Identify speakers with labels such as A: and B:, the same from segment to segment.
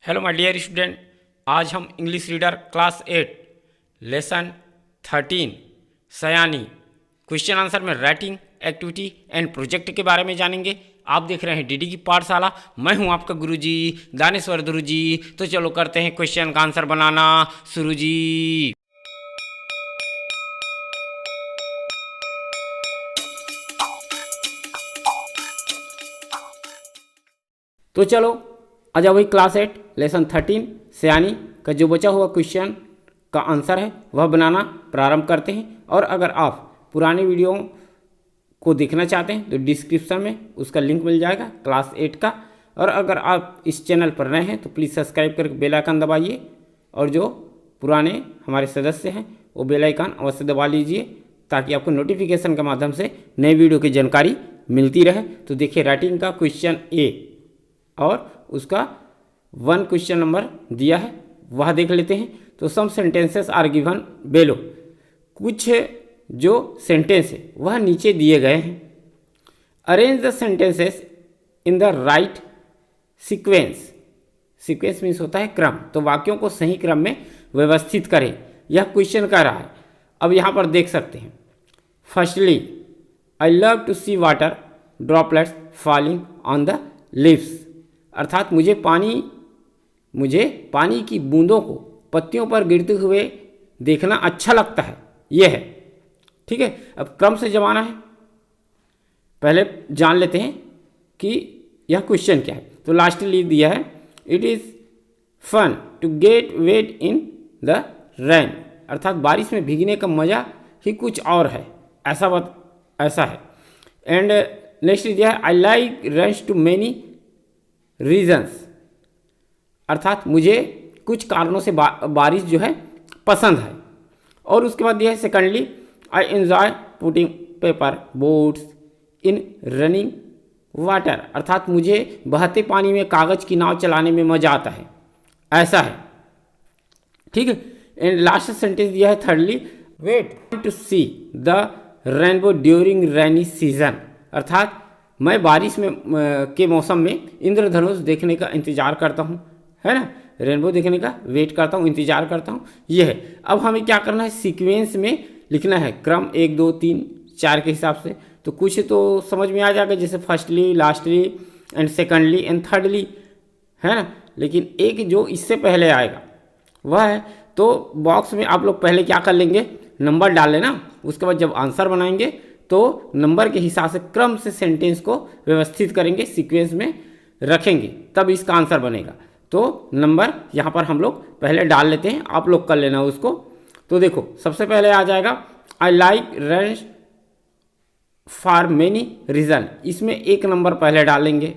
A: Hello my dear student, आज हम English reader class 8 lesson 13 सयानी question answer में writing activity and project के बारे में जानेंगे। आप देख रहे हैं डीडी की पाठशाला। मैं हूं आपका गुरुजी दानेश्वर गुरुजी। तो चलो करते हैं क्वेश्चन का आंसर बनाना शुरू जी। तो चलो आ जाओ भाई, क्लास 8 लेसन 13 सयानी का जो बचा हुआ क्वेश्चन का आंसर है वह बनाना प्रारंभ करते हैं। और अगर आप पुराने वीडियो को देखना चाहते हैं तो डिस्क्रिप्शन में उसका लिंक मिल जाएगा क्लास 8 का। और अगर आप इस चैनल पर नए हैं तो प्लीज़ सब्सक्राइब करके बेल आइकन दबाइए, और जो पुराने हमारे सदस्य हैं वो बेल आइकन अवश्य दबा लीजिए ताकि आपको नोटिफिकेशन के माध्यम से नए वीडियो की जानकारी मिलती रहे। तो देखिए राइटिंग का क्वेश्चन ए और उसका 1 क्वेश्चन नंबर दिया है, वह देख लेते हैं। तो सम सेंटेंसेस आर गिवन बेलो, कुछ जो सेंटेंस है वह नीचे दिए गए हैं। Arrange the sentences in the right sequence. Sequence means होता है क्रम, तो वाक्यों को सही क्रम में व्यवस्थित करें, यह क्वेश्चन कह रहा है। अब यहाँ पर देख सकते हैं, firstly I love to see water droplets falling on the leaves, अर्थात मुझे पानी की बूंदों को पत्तियों पर गिरते हुए देखना अच्छा लगता है, यह है। ठीक है, अब क्रम से जमाना है, पहले जान लेते हैं कि यह क्वेश्चन क्या है। तो लास्टली दिया है, it is fun to get wet in the rain, अर्थात बारिश में भीगने का मज़ा ही कुछ और है, ऐसा है। एंड नेक्स्ट दिया है, I like rains to many reasons, अर्थात मुझे कुछ कारणों से बारिश जो है पसंद है। और उसके बाद दिया है secondly, I enjoy putting paper boats in running water, अर्थात मुझे बहते पानी में कागज की नाव चलाने में मज़ा आता है, ऐसा है। ठीक है, एंड लास्ट सेंटेंस दिया है thirdly, wait to see the rainbow during rainy season, अर्थात मैं बारिश में के मौसम में इंद्रधनुष देखने का इंतजार करता हूँ, है ना। रेनबो देखने का वेट करता हूँ, इंतजार करता हूँ, ये है। अब हमें क्या करना है, सीक्वेंस में लिखना है, क्रम 1 2 3 4 के हिसाब से। तो कुछ तो समझ में आ जाएगा, जैसे firstly, lastly and secondly and thirdly, है ना। लेकिन एक जो इससे पहले आएगा वह है, तो बॉक्स में आप लोग पहले क्या कर लेंगे, नंबर डाल लेना। उसके बाद जब आंसर बनाएंगे तो नंबर के हिसाब से क्रम से सेंटेंस को व्यवस्थित करेंगे, सीक्वेंस में रखेंगे, तब इसका आंसर बनेगा। तो नंबर यहाँ पर हम लोग पहले डाल लेते हैं, आप लोग कर लेना उसको। तो देखो सबसे पहले आ जाएगा, I like rains for many reasons, इसमें 1 नंबर पहले डालेंगे।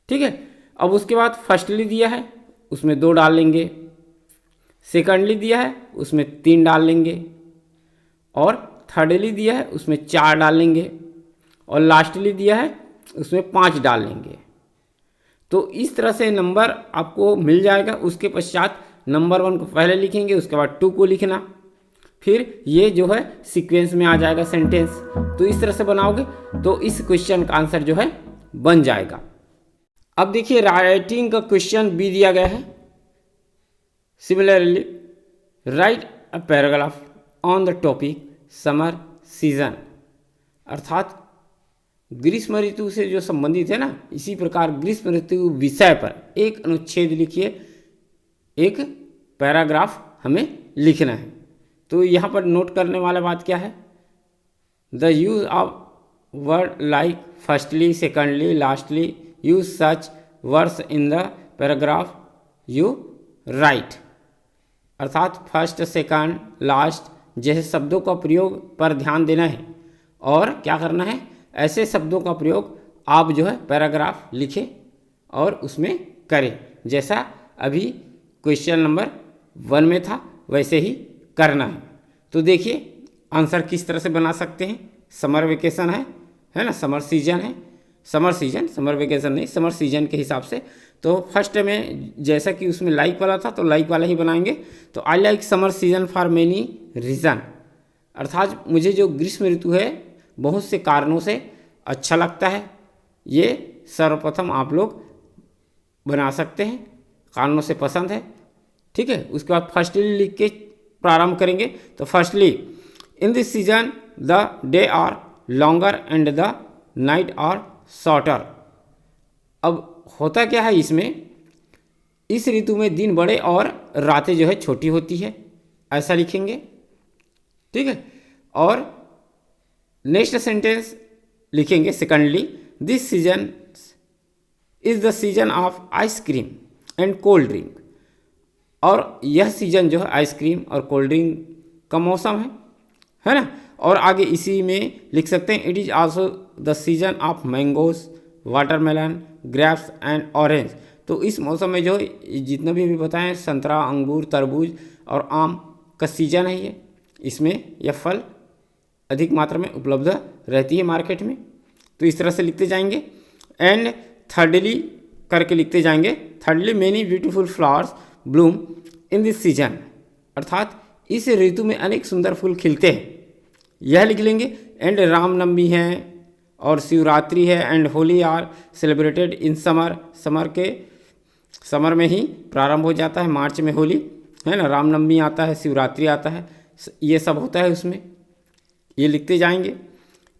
A: ठीक है, अब उसके बाद फर्स्टली दिया है उसमें 2 डाल लेंगे, सेकंडली दिया है उसमें 3 डाल लेंगे, और थर्डली दिया है उसमें 4 डाल लेंगे, और लास्टली दिया है उसमें 5 डाल लेंगे। तो इस तरह से नंबर आपको मिल जाएगा। उसके पश्चात नंबर 1 को पहले लिखेंगे, उसके बाद 2 को लिखना, फिर ये जो है सीक्वेंस में आ जाएगा सेंटेंस। तो इस तरह से बनाओगे तो इस क्वेश्चन का आंसर जो है बन जाएगा। अब देखिए राइटिंग का क्वेश्चन बी दिया गया है, similarly right a paragraph on the topic summer season, अर्थात ग्रीष्म ऋतु से जो संबंधित है ना, इसी प्रकार ग्रीष्म ऋतु विषय पर एक अनुच्छेद लिखिए, एक पैराग्राफ हमें लिखना है। तो यहाँ पर नोट करने वाला बात क्या है, the use of word like firstly secondly lastly, use such words in the paragraph you right, अर्थात फर्स्ट सेकंड लास्ट जैसे शब्दों का प्रयोग पर ध्यान देना है, और क्या करना है, ऐसे शब्दों का प्रयोग आप जो है पैराग्राफ लिखें और उसमें करें, जैसा अभी क्वेश्चन नंबर 1 में था वैसे ही करना है। तो देखिए आंसर किस तरह से बना सकते हैं। समर वेकेशन है ना, समर सीजन है, समर वेकेशन नहीं, समर सीजन के हिसाब से। तो फर्स्ट में जैसा कि उसमें लाइक वाला था तो लाइक वाला ही बनाएंगे। तो I like summer season for many reason, अर्थात मुझे जो ग्रीष्म ऋतु है बहुत से कारणों से अच्छा लगता है। ये सर्वप्रथम आप लोग बना सकते हैं, कानूनों से पसंद है। ठीक है, उसके बाद फर्स्टली लिख के प्रारंभ करेंगे। तो firstly, in this season the day are longer and the night are shorter. अब होता क्या है इसमें, इस ऋतु में दिन बड़े और रातें जो है छोटी होती है, ऐसा लिखेंगे। ठीक है, और नेक्स्ट सेंटेंस लिखेंगे secondly, this season is the season of ice cream and cold drink. और यह सीजन जो है आइसक्रीम और कोल्ड ड्रिंक का मौसम है ना। और आगे इसी में लिख सकते हैं, it is also the season of mangoes, watermelon, grapes and orange. तो इस मौसम में जो जितने भी बताएं, संतरा, अंगूर, तरबूज और आम का सीजन है ये, इसमें यह फल अधिक मात्रा में उपलब्ध रहती है मार्केट में। तो इस तरह से लिखते जाएंगे। एंड थर्डली करके लिखते जाएंगे, thirdly many beautiful flowers Bloom in this season, अर्थात इस ऋतु में अनेक सुंदर फूल खिलते हैं, यह लिख लेंगे। एंड रामनवमी है और शिवरात्रि है and Holi are celebrated in summer, summer में ही प्रारंभ हो जाता है, मार्च में होली है ना, रामनवमी आता है, शिवरात्रि आता है, ये सब होता है उसमें, ये लिखते जाएंगे।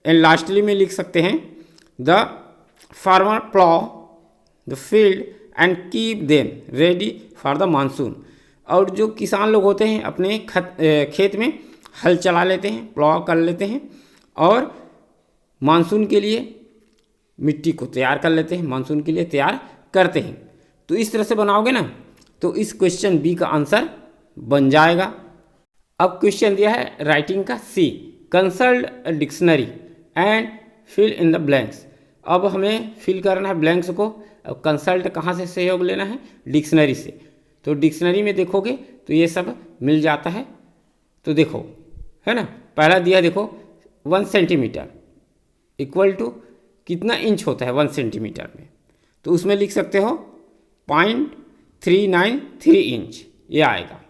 A: एंड लास्टली में लिख सकते हैं, the farmer plough the field and keep them ready for the monsoon. और जो किसान लोग होते हैं अपने खेत में हल चला लेते हैं, प्लॉ कर लेते हैं और मानसून के लिए मिट्टी को तैयार कर लेते हैं, मानसून के लिए तैयार करते हैं। तो इस तरह से बनाओगे ना तो इस क्वेश्चन बी का आंसर बन जाएगा। अब क्वेश्चन दिया है राइटिंग का C, consult dictionary and fill in the blanks. अब हमें फिल करना है ब्लैंक्स को। अब कंसल्ट कहाँ से सहयोग लेना है, डिक्शनरी से। तो डिक्शनरी में देखोगे तो ये सब मिल जाता है। तो देखो है ना, पहला दिया देखो 1 सेंटीमीटर इक्वल टू कितना इंच होता है 1 सेंटीमीटर में, तो उसमें लिख सकते हो 0.393 इंच, ये आएगा।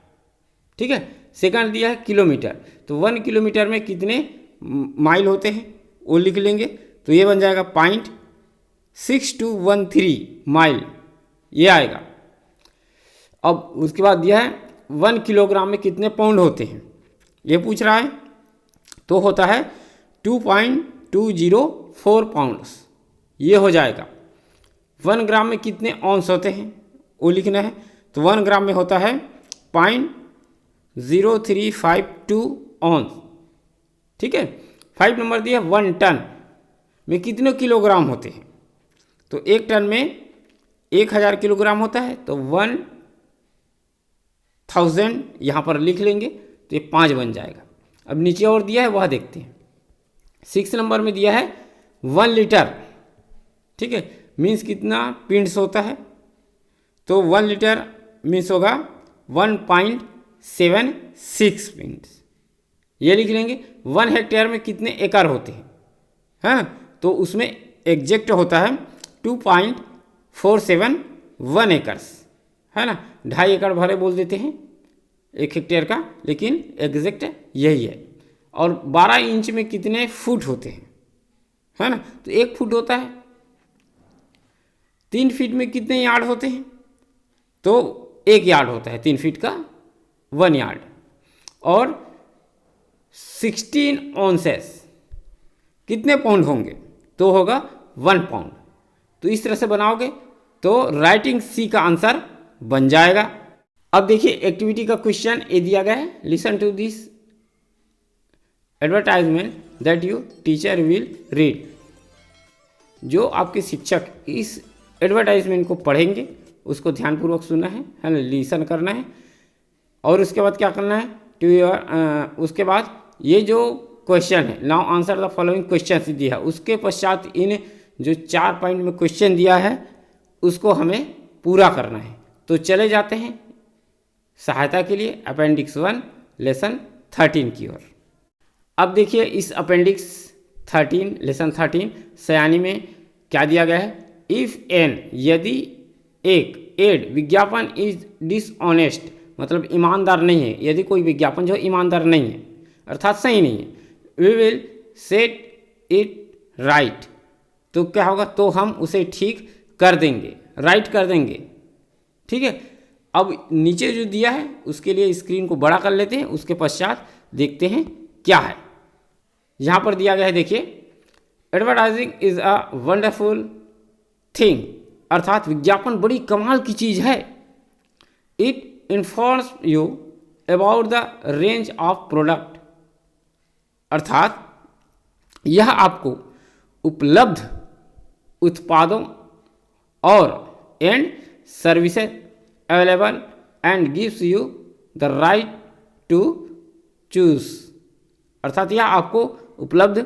A: ठीक है, सेकंड दिया है किलोमीटर, तो 1 किलोमीटर में कितने माइल होते हैं वो लिख लेंगे, तो ये बन जाएगा 0.6213 माइल, ये आएगा। अब उसके बाद दिया है 1 किलोग्राम में कितने पाउंड होते हैं, ये पूछ रहा है, तो होता है 2.204 पाउंड्स, ये हो जाएगा। 1 ग्राम में कितने औंस होते हैं वो लिखना है, तो 1 ग्राम में होता है 0.0352 औंस। ठीक है, 5 नंबर दिया 1 टन में कितने किलोग्राम होते हैं, तो 1 टन में 1000 किलोग्राम होता है, तो 1000 यहाँ पर लिख लेंगे तो ये 5 बन जाएगा। अब नीचे और दिया है वह देखते हैं। 6 नंबर में दिया है 1 लीटर, ठीक है, मीन्स कितना पिंड्स होता है, तो 1 लीटर मीन्स होगा 1.76 पिंड्स, ये लिख लेंगे। 1 हेक्टेयर में कितने एकड़ होते हैं, हाँ, तो उसमें एग्जैक्ट होता है 2.471 एकर्स, है ना, 2.5 एकड़ भरे बोल देते हैं 1 हेक्टेयर का, लेकिन एग्जैक्ट यही है। और 12 इंच में कितने फुट होते हैं, है ना, तो 1 फुट होता है। 3 फीट में कितने यार्ड होते हैं, तो 1 यार्ड होता है, 3 फीट का 1 यार्ड। और 16 ऑन्सेस कितने पाउंड होंगे, तो होगा 1 पाउंड। तो इस तरह से बनाओगे तो राइटिंग सी का आंसर बन जाएगा। अब देखिए एक्टिविटी का क्वेश्चन ये दिया गया है, listen to this advertisement that you teacher will read. जो आपके शिक्षक इस एडवर्टाइजमेंट को पढ़ेंगे उसको ध्यानपूर्वक सुनना है ना, लिसन करना है। और उसके बाद क्या करना है, टू योर उसके बाद ये जो क्वेश्चन है, now answer the following question दिया है, उसके पश्चात इन जो 4 पॉइंट में क्वेश्चन दिया है उसको हमें पूरा करना है। तो चले जाते हैं सहायता के लिए अपेंडिक्स 1 लेसन 13 की ओर। अब देखिए इस अपेंडिक्स 13 लेसन 13 सयानी में क्या दिया गया है, इफ़ एन, यदि एक एड विज्ञापन इज डिसऑनेस्ट, मतलब ईमानदार नहीं है, यदि कोई विज्ञापन जो ईमानदार नहीं है अर्थात सही नहीं है, we will set it right, तो क्या होगा, तो हम उसे ठीक कर देंगे, राइट कर देंगे। ठीक है, अब नीचे जो दिया है उसके लिए स्क्रीन को बड़ा कर लेते हैं, उसके पश्चात देखते हैं क्या है। यहाँ पर दिया गया है, देखिए, advertising is a wonderful thing, अर्थात विज्ञापन बड़ी कमाल की चीज़ है। It informs you about the range of product, अर्थात यह आपको उपलब्ध उत्पादों और and services available and gives you the right to choose, अर्थात यह आपको उपलब्ध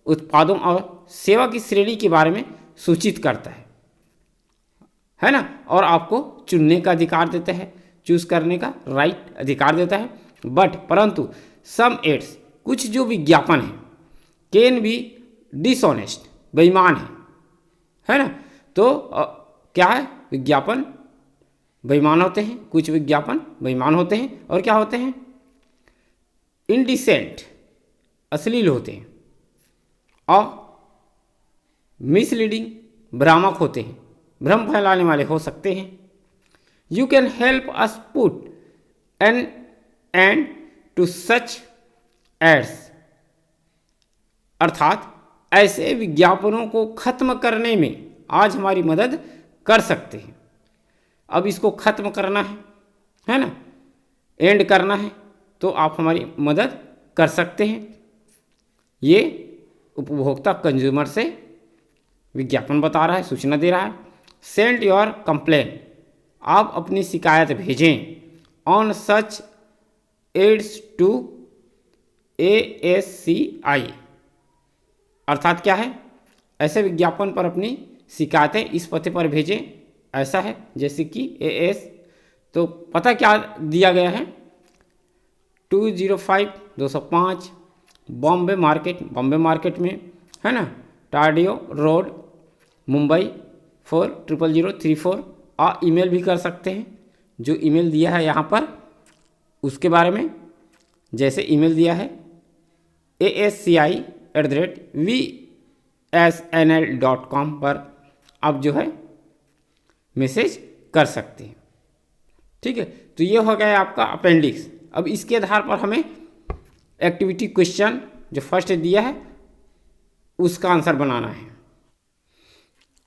A: उत्पादों और सेवा की श्रेणी के बारे में सूचित करता है ना, और आपको चुनने का अधिकार देता है, चूज करने का राइट अधिकार देता है। परंतु सम एड्स, कुछ जो विज्ञापन है, कैन बी डिसऑनेस्ट, बेईमान है ना। तो क्या है, विज्ञापन बेईमान होते हैं, कुछ विज्ञापन बेईमान होते हैं, और क्या होते हैं, इनडिसेंट, अश्लील होते हैं, और मिसलीडिंग, भ्रामक होते हैं, भ्रम फैलाने वाले हो सकते हैं। You can help us put an end to such ads, अर्थात ऐसे विज्ञापनों को खत्म करने में आज हमारी मदद कर सकते हैं। अब इसको खत्म करना है ना, एंड करना है, तो आप हमारी मदद कर सकते हैं। ये उपभोक्ता कंज्यूमर से विज्ञापन बता रहा है, सूचना दे रहा है। सेंड योर कंप्लेन, आप अपनी शिकायत भेजें on such ads to ASCI, अर्थात क्या है, ऐसे विज्ञापन पर अपनी शिकायतें इस पते पर भेजें। ऐसा है जैसे कि AS, तो पता क्या दिया गया है, 205 बॉम्बे मार्केट में है ना, टार्डियो रोड, मुंबई 400034। ईमेल भी कर सकते हैं, जो ईमेल दिया है यहाँ पर उसके बारे में, जैसे ईमेल दिया है ASCI@VSNL.com पर आप जो है मैसेज कर सकते हैं। ठीक है, तो ये हो गया आपका अपेंडिक्स। अब इसके आधार पर हमें एक्टिविटी क्वेश्चन जो फर्स्ट दिया है उसका आंसर बनाना है।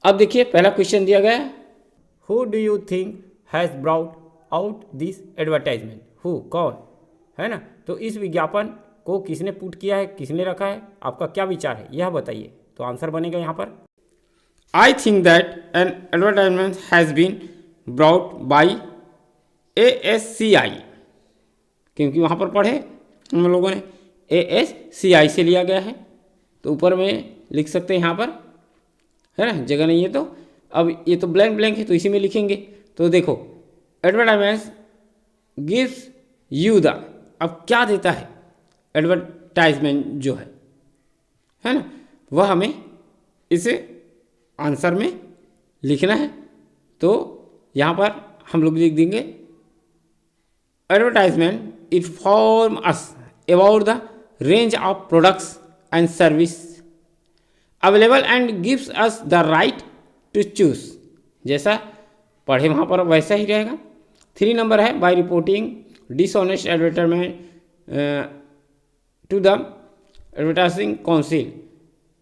A: अब देखिए, पहला क्वेश्चन दिया गया है, who do you think has brought out this advertisement, who, कौन है ना। तो इस विज्ञापन को किसने पुट किया है, किसने रखा है, आपका क्या विचार है, यह बताइए। तो आंसर बनेगा यहाँ पर, I think that an advertisement has been brought by ASCI, क्योंकि वहाँ पर पढ़े हम लोगों ने ASCI से लिया गया है, तो ऊपर में लिख सकते हैं यहाँ पर, है ना, जगह नहीं है तो अब ये तो ब्लैंक है, तो इसी में लिखेंगे। तो देखो, एडवर्टाइजमेंट गिव्स यू द, अब क्या देता है एडवर्टाइजमेंट जो है ना, वह हमें इसे आंसर में लिखना है। तो यहाँ पर हम लोग लिख देंगे, advertisement inform us about the range of products and service available and gives us the right to choose, जैसा पढ़े वहाँ पर वैसा ही रहेगा। 3 नंबर है, by reporting dishonest advertisement to the advertising council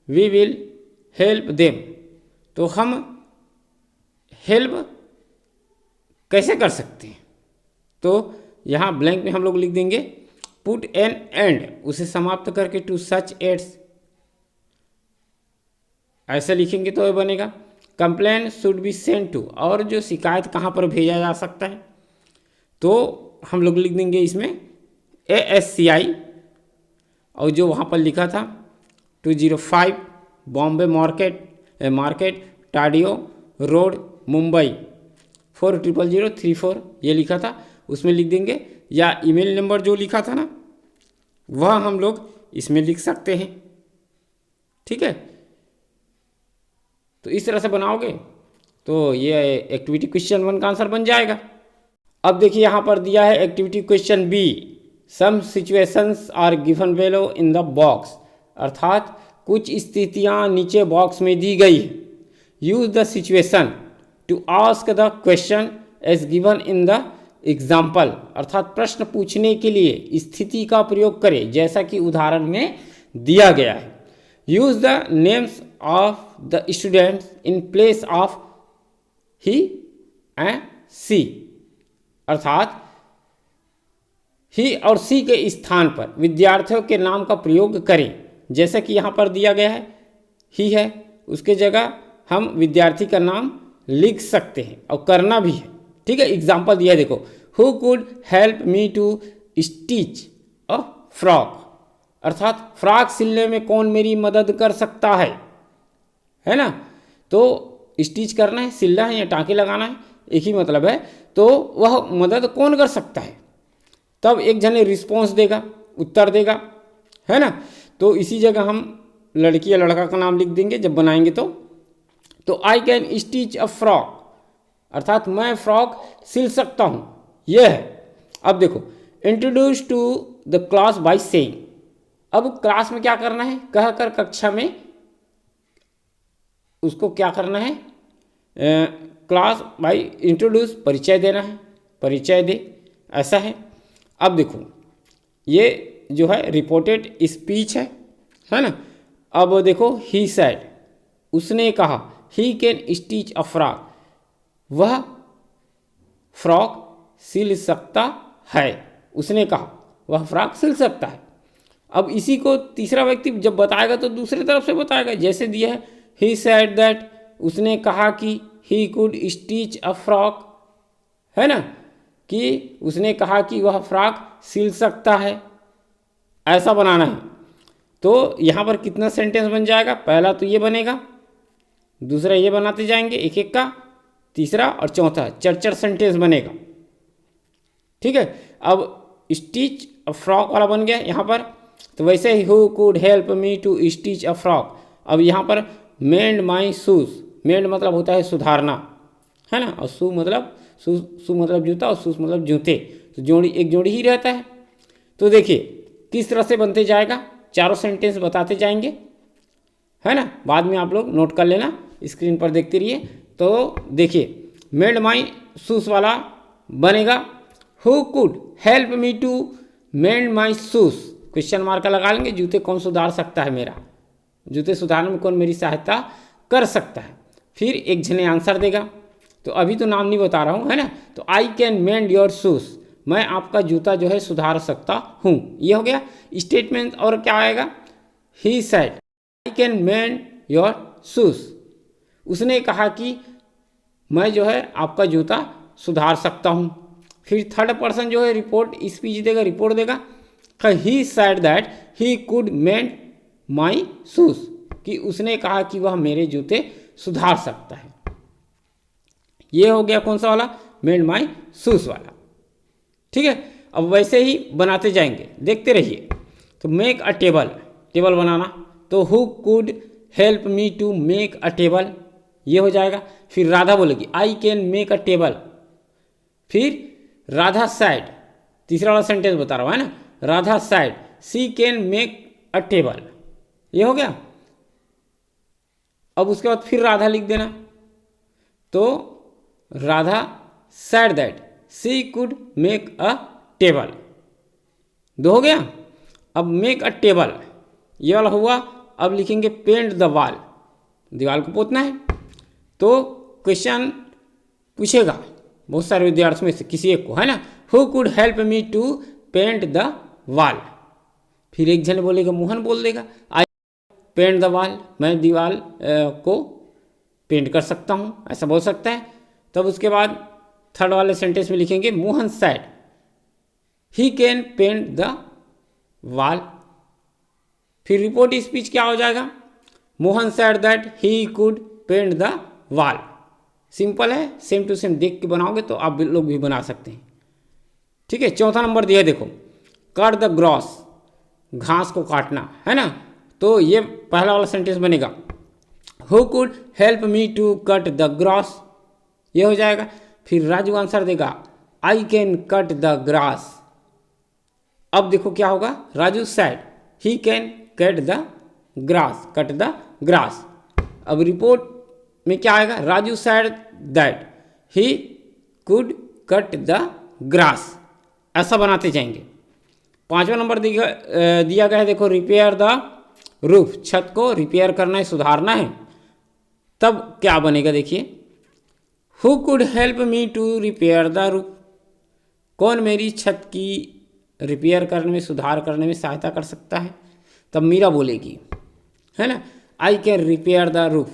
A: we will help them. तो हम help कैसे कर सकते हैं, तो यहाँ ब्लैंक में हम लोग लिख देंगे, पुट एन एंड, उसे समाप्त करके, टू सच एड्स, ऐसे लिखेंगे तो ये बनेगा। Complain should be send to, और जो शिकायत कहाँ पर भेजा जा सकता है, तो हम लोग लिख देंगे इसमें ASCI, और जो वहाँ पर लिखा था 205 बॉम्बे मार्केट टार्डियो रोड मुंबई 400034 ये लिखा था, उसमें लिख देंगे, या ईमेल नंबर जो लिखा था ना वह हम लोग इसमें लिख सकते हैं। ठीक है, तो इस तरह से बनाओगे तो ये एक्टिविटी क्वेश्चन 1 का आंसर बन जाएगा। अब देखिए यहाँ पर दिया है activity question B, some situations are given below in the box, अर्थात कुछ स्थितियाँ नीचे बॉक्स में दी गई है। Use the situation to ask the question as given in the example, अर्थात प्रश्न पूछने के लिए स्थिति का प्रयोग करें जैसा कि उदाहरण में दिया गया है। Use the names of the students in place of he and she, अर्थात ही और सी के स्थान पर विद्यार्थियों के नाम का प्रयोग करें। जैसा कि यहाँ पर दिया गया है ही है, उसके जगह हम विद्यार्थी का नाम लिख सकते हैं और करना भी है। ठीक है, एग्जाम्पल दिया है, देखो, who could help me to stitch a frock, अर्थात फ्रॉक सिलने में कौन मेरी मदद कर सकता है ना। तो स्टिच करना है, सिलना है या टाँके लगाना है, एक ही मतलब है। तो वह मदद कौन कर सकता है, तब एक जने रिस्पॉन्स देगा, उत्तर देगा, है ना। तो इसी जगह हम लड़की या लड़का का नाम लिख देंगे जब बनाएंगे तो I can stitch a frock, अर्थात मैं फ्रॉक सिल सकता हूँ, यह है। अब देखो, introduce to the class by saying, अब क्लास में क्या करना है, कहकर कक्षा में उसको क्या करना है, क्लास बाय इंट्रोड्यूस, परिचय देना है, परिचय दे, ऐसा है। अब देखो, ये जो है रिपोर्टेड स्पीच है ना। अब देखो, ही सेड, उसने कहा, he can stitch a frock, वह फ्रॉक सिल सकता है, उसने कहा वह फ्रॉक सिल सकता है। अब इसी को तीसरा व्यक्ति जब बताएगा तो दूसरी तरफ से बताएगा, जैसे दिया है ही सेड दैट, उसने कहा कि he could stitch a frock, है ना, कि उसने कहा कि वह फ्रॉक सिल सकता है, ऐसा बनाना है। तो यहाँ पर कितना सेंटेंस बन जाएगा, पहला तो ये बनेगा, दूसरा ये बनाते जाएंगे एक एक का, तीसरा और चौथा, चार सेंटेंस बनेगा। ठीक है, अब स्टिच अ फ्रॉक वाला बन गया यहाँ पर। तो वैसे ही who could help me to stitch a frock, अब यहाँ पर मेंड माई शूज, मेंड मतलब होता है सुधारना, है ना, और शू मतलब जूता और शूज मतलब जूते, तो जोड़ी एक जोड़ी ही रहता है। तो देखिए किस तरह से बनते जाएगा, चारों सेंटेंस बताते जाएंगे, है ना, बाद में आप लोग नोट कर लेना, स्क्रीन पर देखते रहिए। तो देखिए, मेड माई शूज वाला बनेगा, who could help me to made my shoes, question mark लगा लेंगे, जूते कौन सुधार सकता है, मेरा जूते सुधारने में कौन मेरी सहायता कर सकता है। फिर एक जने आंसर देगा, तो अभी तो नाम नहीं बता रहा हूँ, है ना। तो I can mend your shoes, मैं आपका जूता जो है सुधार सकता हूँ, ये हो गया स्टेटमेंट। और क्या आएगा, he said I can mend your shoes, उसने कहा कि मैं जो है आपका जूता सुधार सकता हूँ। फिर थर्ड पर्सन जो है रिपोर्ट स्पीच देगा, रिपोर्ट देगा, he said that he could mend my shoes, कि उसने कहा कि वह मेरे जूते सुधार सकता है। ये हो गया कौन सा वाला, मेड माई शूज वाला। ठीक है, अब वैसे ही बनाते जाएंगे, देखते रहिए। तो मेक अ टेबल, टेबल बनाना, तो who could help me to make a table, ये हो जाएगा। फिर राधा बोलेगी I can make a table, फिर राधा साइड, तीसरा वाला सेंटेंस बता रहा हूँ, है ना, Radha side she can make a table, ये हो गया। अब उसके बाद फिर राधा लिख देना, तो Radha said that she could make a table, दो हो गया। अब मेक अ टेबल ये वाला हुआ। अब लिखेंगे पेंट द वॉल, दीवार को पोतना है। तो क्वेश्चन पूछेगा बहुत सारे विद्यार्थियों में से किसी एक को, है ना, who could help me to paint the wall, फिर एक जन बोलेगा, मोहन बोल देगा आई पेंट द वॉल, मैं दीवार को पेंट कर सकता हूँ, ऐसा बोल सकता है। तब उसके बाद थर्ड वाले सेंटेंस में लिखेंगे Mohan said he can paint the wall, फिर रिपोर्ट स्पीच क्या हो जाएगा, Mohan said that he could paint the wall. Simple है, सेम टू सेम देख के बनाओगे तो आप लोग भी बना सकते हैं। ठीक है, चौथा नंबर दिया है, देखो, कट द ग्रास, घास को काटना, है ना। तो ये पहला वाला सेंटेंस बनेगा, who could help me to cut the grass, ये हो जाएगा। फिर राजू आंसर देगा I can cut the grass. अब देखो क्या होगा, Raju said he can cut the grass, cut the grass. अब रिपोर्ट में क्या आएगा, Raju said that he could cut the grass. ऐसा बनाते जाएंगे। 5वां नंबर दिया गया है, देखो रिपेयर द रूफ, छत को रिपेयर करना है, सुधारना है। तब क्या बनेगा देखिए, who could help me to repair the roof, कौन मेरी छत की रिपेयर करने में, सुधार करने में सहायता कर सकता है। तब मीरा बोलेगी, है ना, I can repair the roof,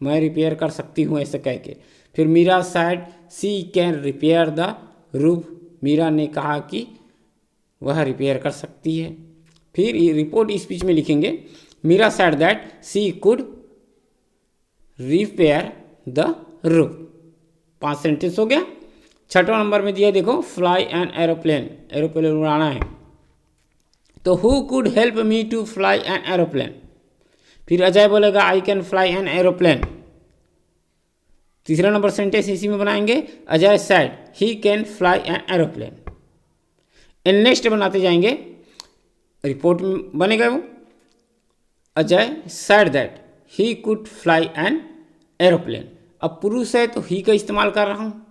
A: मैं रिपेयर कर सकती हूँ, ऐसे कह के। फिर Meera said she can repair the roof, Meera ने कहा कि वह रिपेयर कर सकती है। फिर रिपोर्ट स्पीच में लिखेंगे, Meera said that she could repair the roof. 5 sentence हो गया। 6वां नंबर में दिया देखो, फ्लाई एन एरोप्लेन, एरोप्लेन उड़ाना है। तो who could help me to fly an aeroplane. फिर अजय बोलेगा I can fly an aeroplane. तीसरा नंबर सेंटेंस इसी में बनाएंगे, Ajay said he can fly an aeroplane. Next बनाते जाएंगे, रिपोर्ट में बनेगा वो, Ajay said that he could fly an aeroplane. अब पुरुष है तो ही का इस्तेमाल कर रहा हूँ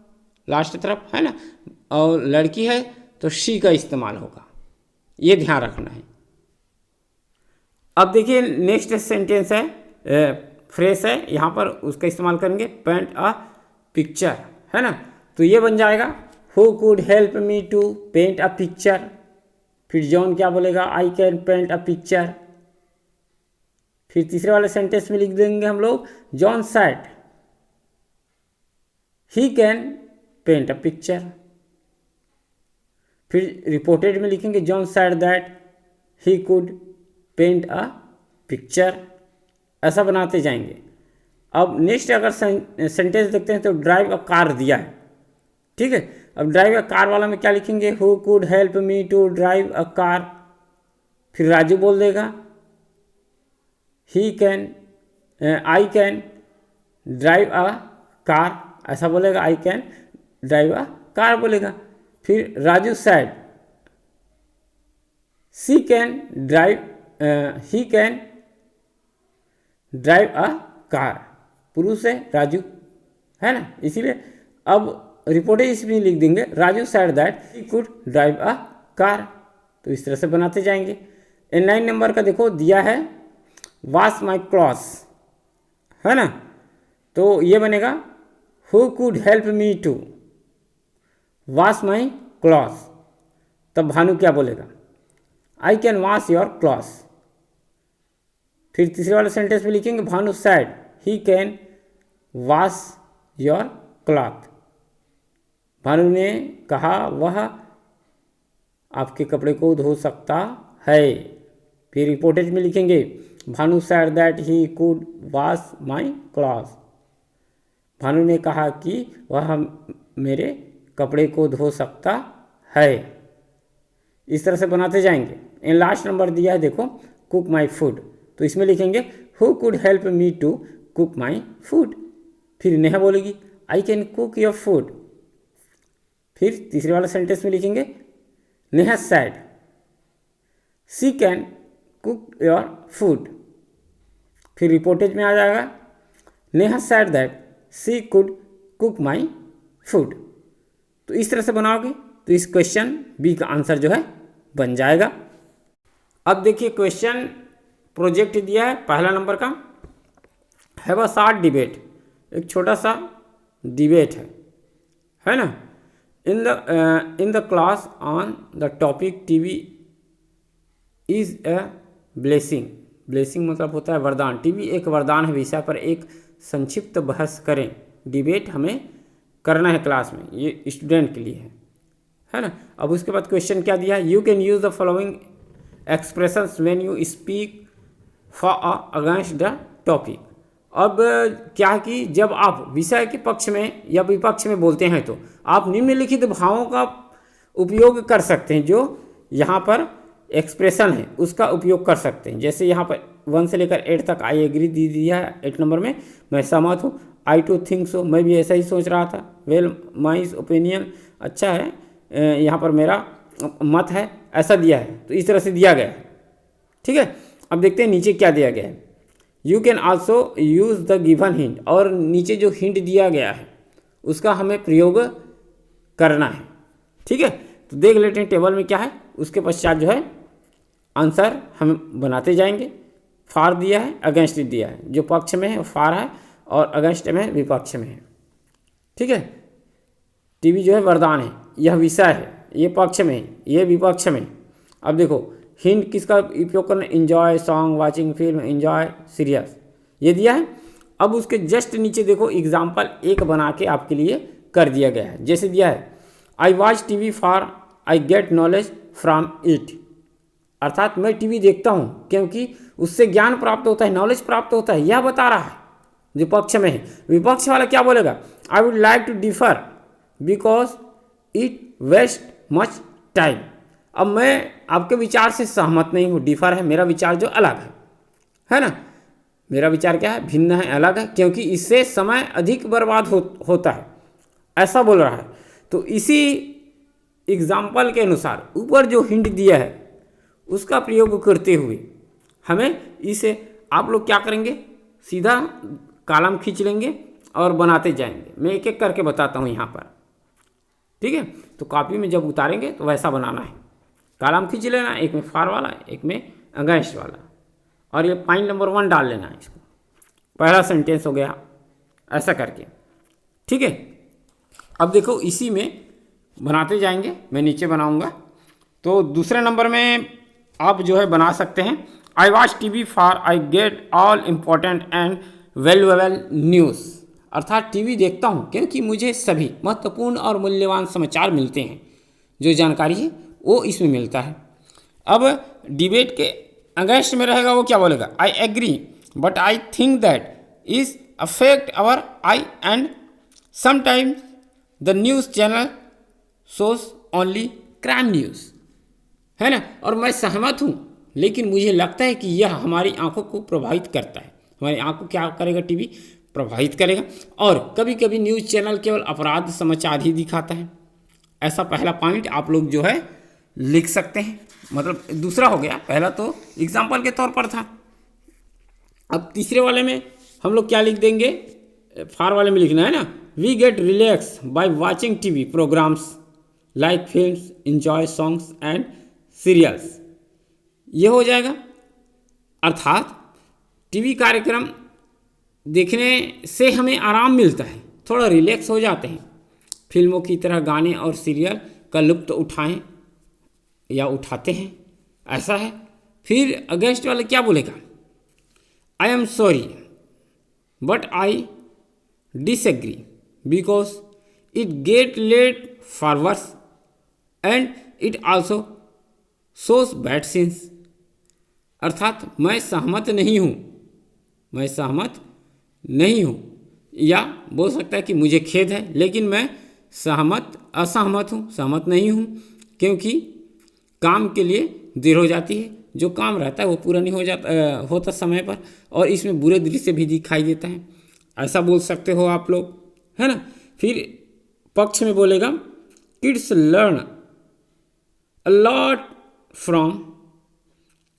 A: लास्ट तरफ, है ना, और लड़की है तो शी का इस्तेमाल होगा, ये ध्यान रखना है। अब देखिए नेक्स्ट सेंटेंस है, फ्रेस है, यहाँ पर उसका इस्तेमाल करेंगे, पेंट अ पिक्चर, है ना। तो ये बन जाएगा, who could help me to paint a picture. फिर जॉन क्या बोलेगा, I can paint a picture. फिर तीसरे वाले सेंटेंस में लिख देंगे हम लोग, John said he can paint a picture. फिर रिपोर्टेड में लिखेंगे, John said that he could paint a picture. ऐसा बनाते जाएंगे। अब नेक्स्ट अगर सेंटेंस देखते हैं तो ड्राइव अ कार दिया है, ठीक है। अब ड्राइव अ कार वाला में क्या लिखेंगे, who could help me to drive a car. फिर राजू बोल देगा, he can, I can drive a car, ऐसा बोलेगा, I can drive a car बोलेगा। फिर Raju said she can drive, he can drive a car, पुरुष है राजू, है ना, इसीलिए। अब रिपोर्ट इसमें लिख देंगे, Raju sad that he could drive a car. तो इस तरह से बनाते जाएंगे। 9 नंबर का देखो दिया है, वॉश माई क्लॉथ्स, है ना। तो ये बनेगा, who could help me to wash my clothes. तब भानु क्या बोलेगा, I can wash your clothes. फिर तीसरे वाले सेंटेंस में लिखेंगे, Bhanu said he can wash your cloth, Bhanu ने कहा वह आपके कपड़े को धो सकता है। फिर रिपोर्टेज में लिखेंगे, Bhanu sad that he could wash my cloth, Bhanu ने कहा कि वह मेरे कपड़े को धो सकता है। इस तरह से बनाते जाएंगे। इन लास्ट नंबर दिया है देखो, कुक माई फूड। तो इसमें लिखेंगे, who could help me to cook my food. फिर नेहा बोलेगी, I can cook your food. फिर तीसरे वाला सेंटेंस में लिखेंगे, Neha said she can cook your food. फिर रिपोर्टेज में आ जाएगा, Neha said that she could cook my food. तो इस तरह से बनाओगे तो इस क्वेश्चन बी का आंसर जो है बन जाएगा। अब देखिए क्वेश्चन प्रोजेक्ट दिया है पहला नंबर का, हैव अ शॉर्ट डिबेट, एक छोटा सा डिबेट है ना। In the class on the topic TV is a blessing. Blessing मतलब होता है वरदान। टीवी एक वरदान है विषय पर एक संक्षिप्त बहस करें। डिबेट हमें करना है क्लास में, ये स्टूडेंट के लिए है ना। अब उसके बाद क्वेश्चन क्या दिया है, you can use the following expressions when you speak for against the topic. अब क्या कि जब आप विषय के पक्ष में या विपक्ष में बोलते हैं तो आप निम्नलिखित भावों का उपयोग कर सकते हैं। जो यहाँ पर एक्सप्रेशन है उसका उपयोग कर सकते हैं। जैसे यहाँ पर 1 से लेकर 8 तक आई एग्री दी दिया है। 8 नंबर में मैं सहमत हूँ, आई टू थिंक सो, मैं भी ऐसा ही सोच रहा था, वेल माई ओपिनियन, अच्छा है, यहाँ पर मेरा मत है, ऐसा दिया है। तो इस तरह से दिया गया है, ठीक है। अब देखते हैं नीचे क्या दिया गया है। You can also use the given hint, और नीचे जो हिंट दिया गया है उसका हमें प्रयोग करना है। ठीक है, तो देख लेते हैं टेबल में क्या है। उसके पश्चात जो है आंसर हम बनाते जाएंगे। फॉर दिया है, अगेंस्ट दिया है, जो पक्ष में है वो फॉर है और अगेंस्ट में विपक्ष में है। ठीक है, टीवी जो है वरदान है, यह विषय है, ये पक्ष में है, ये विपक्ष में। अब देखो हिंट किसका उपयोग करना, enjoy song, watching film, enjoy serious, ये दिया है। अब उसके जस्ट नीचे देखो एग्जाम्पल एक बना के आपके लिए कर दिया गया है। जैसे दिया है I watch TV for I get knowledge from it, अर्थात मैं टीवी देखता हूँ क्योंकि उससे ज्ञान प्राप्त होता है, नॉलेज प्राप्त होता है, यह बता रहा है जो पक्ष में है। विपक्ष वाला क्या बोलेगा, I would like to differ because it waste much time. अब मैं आपके विचार से सहमत नहीं हूँ, डिफर है मेरा विचार जो अलग है ना, मेरा विचार क्या है, भिन्न है, अलग है, क्योंकि इससे समय अधिक बर्बाद होता है, ऐसा बोल रहा है। तो इसी एग्जाम्पल के अनुसार ऊपर जो हिंट दिया है उसका प्रयोग करते हुए हमें इसे, आप लोग क्या करेंगे, सीधा कॉलम खींच लेंगे और बनाते जाएंगे। मैं एक एक करके बताता हूँ यहाँ पर। ठीक है, तो कॉपी में जब उतारेंगे तो वैसा बनाना है, कॉलम खींच लेना, एक में फॉर वाला, एक में अगेंस्ट वाला, और ये पॉइंट नंबर 1 डाल लेना है इसको, पहला सेंटेंस हो गया, ऐसा करके। ठीक है, अब देखो इसी में बनाते जाएंगे, मैं नीचे बनाऊंगा। तो दूसरे नंबर में आप जो है बना सकते हैं, I watch TV for I get all important and valuable news, अर्थात टीवी देखता हूँ क्योंकि मुझे सभी महत्वपूर्ण और मूल्यवान समाचार मिलते हैं, जो जानकारी है वो इसमें मिलता है। अब डिबेट के अगेंस्ट में रहेगा, वो क्या बोलेगा, I agree but I think that is affect our eye and sometimes the news channel shows only crime news, है ना। और मैं सहमत हूँ लेकिन मुझे लगता है कि यह हमारी आंखों को प्रभावित करता है, हमारी आंखों को क्या करेगा, टीवी प्रभावित करेगा। और कभी कभी न्यूज़ चैनल केवल अपराध समाचार ही दिखाता है, ऐसा पहला पॉइंट आप लोग जो है लिख सकते हैं। मतलब दूसरा हो गया, पहला तो एग्जाम्पल के तौर पर था। अब तीसरे वाले में हम लोग क्या लिख देंगे, फार वाले में लिखना है ना, we get relax by watching TV programmes like films, enjoy songs and serials, ये हो जाएगा। अर्थात टीवी कार्यक्रम देखने से हमें आराम मिलता है, थोड़ा रिलैक्स हो जाते हैं, फिल्मों की तरह गाने और सीरियल का लुत्फ उठाएं या उठाते हैं, ऐसा है। फिर अगेंस्ट वाले क्या बोलेगा, I am sorry but I disagree because it get late forwards and it also shows bad scenes, अर्थात मैं सहमत नहीं हूँ, मैं सहमत नहीं हूँ, या बोल सकता है कि मुझे खेद है लेकिन मैं असहमत हूँ, सहमत नहीं हूँ, क्योंकि काम के लिए देर हो जाती है, जो काम रहता है वो पूरा नहीं होता समय पर, और इसमें बुरे दृश्य भी दिखाई देता है, ऐसा बोल सकते हो आप लोग, है ना। फिर पक्ष में बोलेगा, kids learn a lot from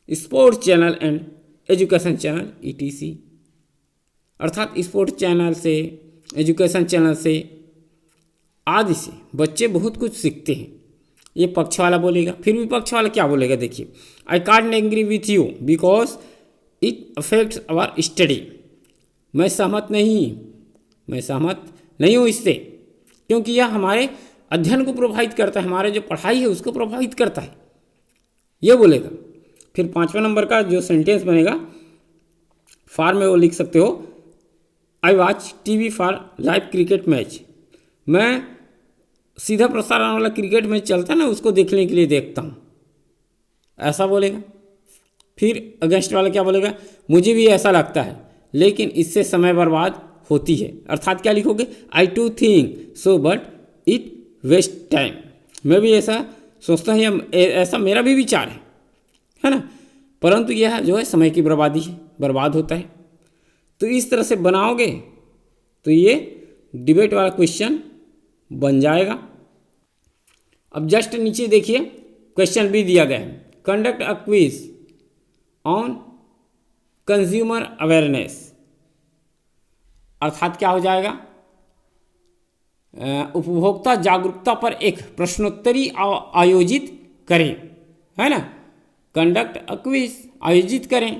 A: sports channel and education channel ETC, अर्थात स्पोर्ट्स चैनल से, एजुकेशन चैनल से आदि से बच्चे बहुत कुछ सीखते हैं, ये पक्ष वाला बोलेगा। फिर विपक्ष वाला क्या बोलेगा, देखिए, I can't agree with you because it affects our study, मैं सहमत नहीं हूँ इससे, क्योंकि यह हमारे अध्ययन को प्रभावित करता है, हमारे जो पढ़ाई है उसको प्रभावित करता है, ये बोलेगा। फिर 5वां नंबर का जो सेंटेंस बनेगा, फॉर में वो लिख सकते हो, I watch TV for live cricket match, मैं सीधा प्रसारण वाला क्रिकेट मैच चलता है ना, उसको देखने के लिए देखता हूँ, ऐसा बोलेगा। फिर अगेंस्ट वाला क्या बोलेगा, मुझे भी ऐसा लगता है लेकिन इससे समय बर्बाद होती है, अर्थात क्या लिखोगे, I to think so but it waste time, मैं भी ऐसा सोचता हूँ, ऐसा मेरा भी विचार है ना, परंतु यह जो है समय की बर्बादी है, बर्बाद होता है। तो इस तरह से बनाओगे तो ये डिबेट वाला क्वेश्चन बन जाएगा। अब जस्ट नीचे देखिए क्वेश्चन भी दिया गया है, conduct a quiz on consumer awareness, अर्थात क्या हो जाएगा, उपभोक्ता जागरूकता पर एक प्रश्नोत्तरी आयोजित करें, है ना। कंडक्ट अ क्विज, आयोजित करें,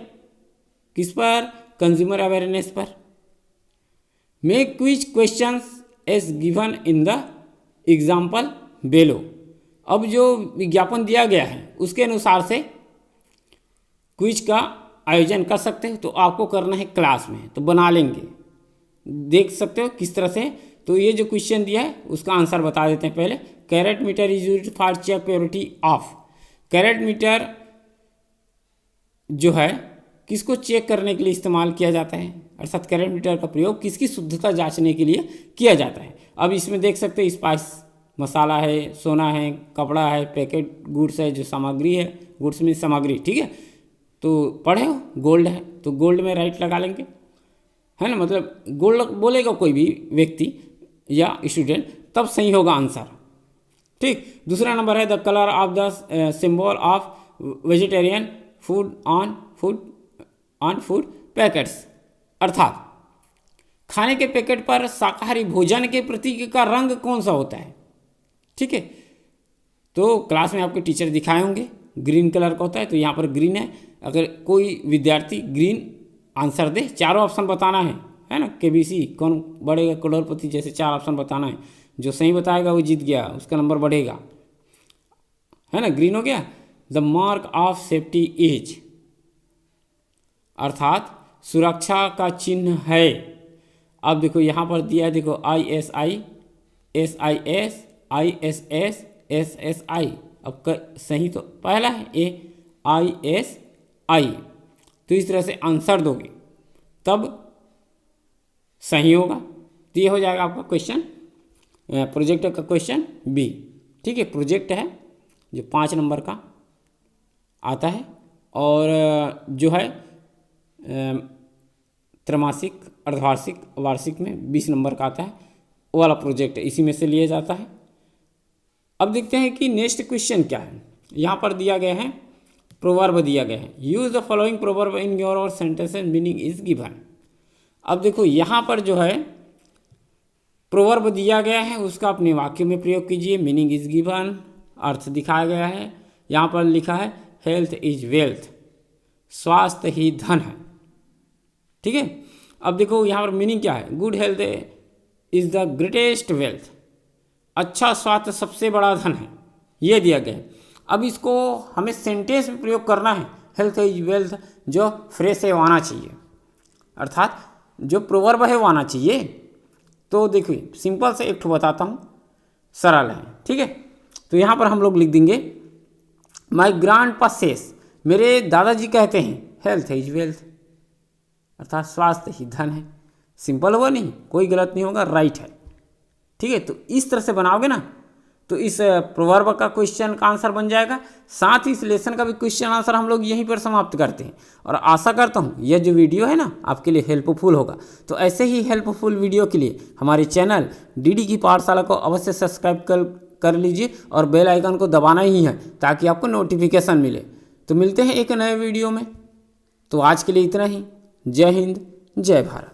A: किस पर, कंज्यूमर अवेयरनेस पर। Make quiz questions as given in the example below. अब जो विज्ञापन दिया गया है उसके अनुसार से क्विज का आयोजन कर सकते हो। तो आपको करना है क्लास में, तो बना लेंगे, देख सकते हो किस तरह से। तो ये जो क्वेश्चन दिया है उसका आंसर बता देते हैं पहले। Carat meter is used for check purity of. Carat meter जो है किसको चेक करने के लिए इस्तेमाल किया जाता है, अर्थात कैरेट मीटर का प्रयोग किसकी शुद्धता जांचने के लिए किया जाता है। अब इसमें देख सकते हैं स्पाइस, मसाला है, सोना है, कपड़ा है, पैकेट गुड्स है, जो सामग्री है, गुड्स में सामग्री, ठीक है। तो पढ़े हो, गोल्ड है तो गोल्ड में राइट लगा लेंगे, है ना। मतलब गोल्ड बोलेगा कोई भी व्यक्ति या स्टूडेंट तब सही होगा आंसर, ठीक। दूसरा नंबर है the colour of the symbol of vegetarian food on food packets, अर्थात खाने के पैकेट पर शाकाहारी भोजन के प्रतीक का रंग कौन सा होता है, ठीक है। तो क्लास में आपके टीचर दिखाए होंगे, ग्रीन कलर का होता है, तो यहाँ पर ग्रीन है। अगर कोई विद्यार्थी ग्रीन आंसर दे, चारों ऑप्शन बताना है ना। केबीसी कौन बढ़ेगा, करोड़पति, जैसे 4 ऑप्शन बताना है। जो सही बताएगा वो जीत गया, उसका नंबर बढ़ेगा, है ना। ग्रीन हो गया। The mark of safety is, अर्थात सुरक्षा का चिन्ह है। अब देखो यहाँ पर दिया है, देखो ISI, SIS, ISS, SSI। अब सही तो पहला है AISI। तो इस तरह से आंसर दोगे तब सही होगा। तो ये हो जाएगा आपका क्वेश्चन, प्रोजेक्ट का क्वेश्चन बी, ठीक है। प्रोजेक्ट है जो 5 नंबर का आता है, और जो है त्रैमासिक, अर्धवार्षिक, वार्षिक में 20 नंबर का आता है, वो वाला प्रोजेक्ट इसी में से लिया जाता है। अब देखते हैं कि नेक्स्ट क्वेश्चन क्या है। यहाँ पर दिया गया है, प्रोवर्ब दिया गया है। Use the following proverb in your sentence and meaning is given. अब देखो यहाँ पर जो है प्रोवर्ब दिया गया है, उसका अपने वाक्य में प्रयोग कीजिए। मीनिंग इज गिवन, अर्थ दिखाया गया है। यहाँ पर लिखा है हेल्थ इज वेल्थ, स्वास्थ्य ही धन है, ठीक है। अब देखो यहाँ पर मीनिंग क्या है, good health is the greatest wealth, अच्छा स्वास्थ्य सबसे बड़ा धन है, ये दिया गया है। अब इसको हमें सेंटेंस में प्रयोग करना है। हेल्थ इज वेल्थ जो फ्रेश है वो आना चाहिए, अर्थात जो प्रोवर्ब है वो आना चाहिए। तो देखिए सिंपल से एक ठो बताता हूँ, सरल है, ठीक है। तो यहाँ पर हम लोग लिख देंगे माई ग्रैंडपा सेज, मेरे दादाजी कहते हैं हेल्थ इज वेल्थ, अर्थात स्वास्थ्य ही धन है। सिंपल होगा, नहीं कोई गलत नहीं होगा, राइट है, ठीक है। तो इस तरह से बनाओगे ना तो इस प्रोवर्ब का क्वेश्चन का आंसर बन जाएगा। साथ ही इस लेसन का भी क्वेश्चन आंसर हम लोग यहीं पर समाप्त करते हैं। और आशा करता हूँ यह जो वीडियो है ना आपके लिए हेल्पफुल होगा। तो ऐसे ही हेल्पफुल वीडियो के लिए हमारे चैनल डीडी की पाठशाला को अवश्य सब्सक्राइब कर लीजिए और बेल आइकन को दबाना ही है ताकि आपको नोटिफिकेशन मिले। तो मिलते हैं एक नए वीडियो में। तो आज के लिए इतना ही। जय हिंद, जय भारत।